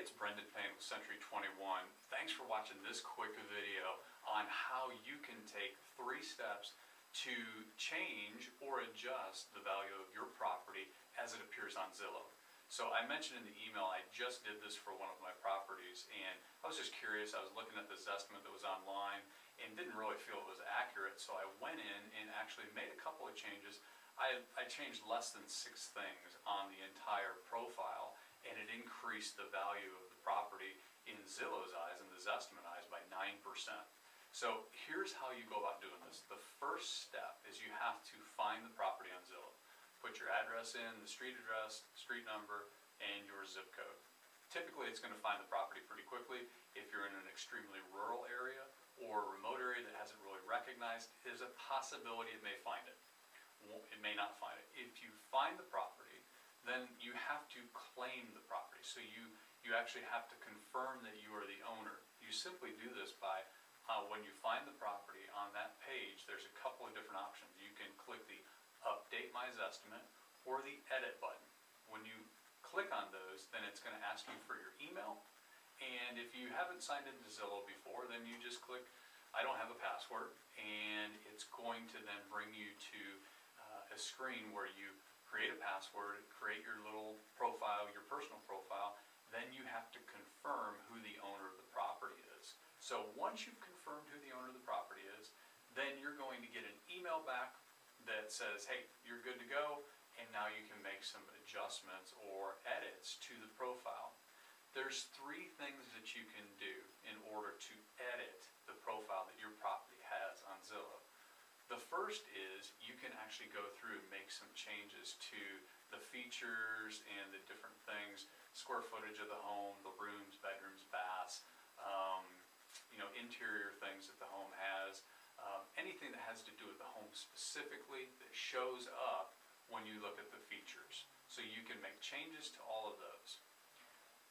Hey, it's Brendan Payne with Century 21. Thanks for watching this quick video on how you can take 3 steps to change or adjust the value of your property as it appears on Zillow. So I mentioned in the email I just did this for one of my properties, and I was just curious. I was looking at this estimate that was online and didn't really feel it was accurate, so I went in and actually made a couple of changes. I changed less than 6 things on the entire profile, and it increased the value of the property in Zillow's eyes and the Zestimate eyes by 9%. So here's how you go about doing this. The first step is you have to find the property on Zillow. Put your address in, the street address, street number, and your zip code. Typically it's going to find the property pretty quickly. If you're in an extremely rural area or a remote area that hasn't really recognized, there's a possibility it may find it. It may not find it. If you find the property, then you have to claim the property. So you actually have to confirm that you are the owner. You simply do this by, when you find the property on that page, there's a couple of different options. You can click the Update My Zestimate or the Edit button. When you click on those, then it's going to ask you for your email. And if you haven't signed into Zillow before, then you just click, I don't have a password, and it's going to then bring you to a screen where you create a password, create your little profile, your personal profile, then you have to confirm who the owner of the property is. So once you've confirmed who the owner of the property is, then you're going to get an email back that says, hey, you're good to go, and now you can make some adjustments or edits to the profile. There's 3 things that you can do in order to edit the profile that your property has on Zillow. The first is you can actually go through and make some changes to the features and the different things, square footage of the home, the rooms, bedrooms, baths, interior things that the home has, anything that has to do with the home specifically that shows up when you look at the features. So you can make changes to all of those.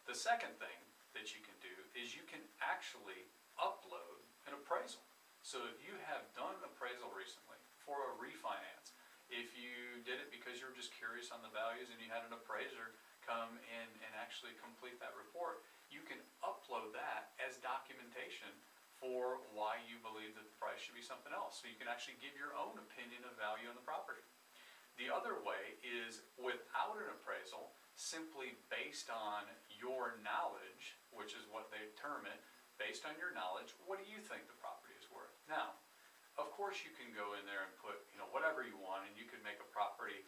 The second thing that you can do is you can actually upload an appraisal. So if you have done an appraisal recently for a refinance, if you did it because you were just curious on the values and you had an appraiser come in and actually complete that report, you can upload that as documentation for why you believe that the price should be something else. So you can actually give your own opinion of value on the property. The other way is without an appraisal, simply based on your knowledge, which is what they determine, based on your knowledge, what do you think the property is worth? Now, of course you can go in there and put, whatever you want, and you could make a property,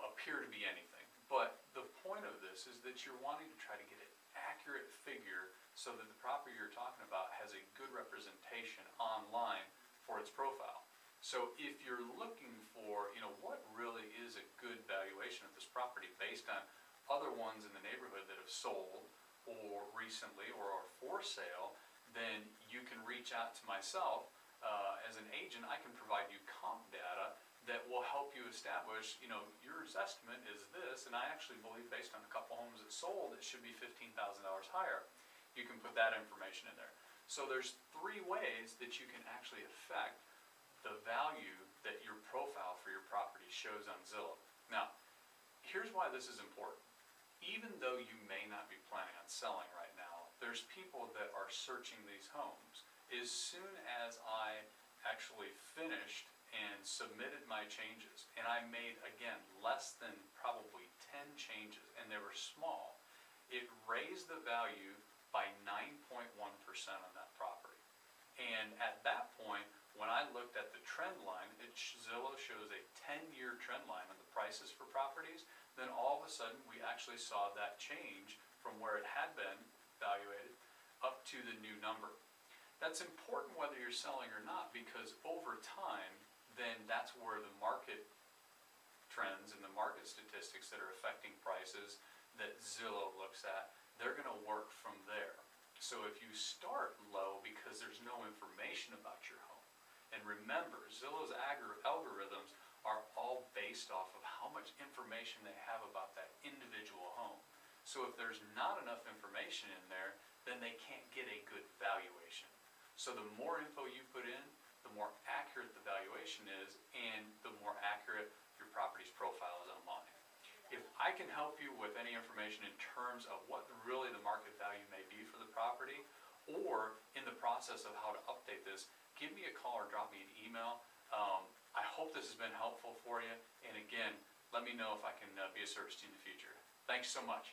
appear to be anything. But the point of this is that you're wanting to try to get an accurate figure so that the property you're talking about has a good representation online for its profile. So if you're looking for, what really is a good valuation of this property based on other ones in the neighborhood that have sold or recently or are for sale, then you can reach out to myself as an agent. I can provide you comp data that will help you establish, your estimate is this, and I actually believe based on a couple homes that sold, it should be $15,000 higher. You can put that information in there. So there's 3 ways that you can actually affect the value that your profile for your property shows on Zillow. Now, here's why this is important. Even though you may not be planning on selling right now, there's people that are searching these homes. As soon as I actually finished and submitted my changes, and I made, again, less than probably 10 changes, and they were small, it raised the value by 9.1% on that property. And at that point, when I looked at the trend line, Zillow shows a 10-year trend line on the prices for properties, then all of a sudden we actually saw that change from where it had been valuated up to the new number. That's important whether you're selling or not, because over time, then that's where the market trends and the market statistics that are affecting prices that Zillow looks at, they're going to work from there. So if you start low because there's no information about your home, and remember, Zillow's algorithms are all based off of how much information they have about that individual home. So if there's not enough information in there, then they can't get a good valuation. So the more info you put in, the more accurate the valuation is, and the more accurate your property's profile is online. If I can help you with any information in terms of what really the market process of how to update this, give me a call or drop me an email. I hope this has been helpful for you. And again, let me know if I can be of service to you in the future. Thanks so much.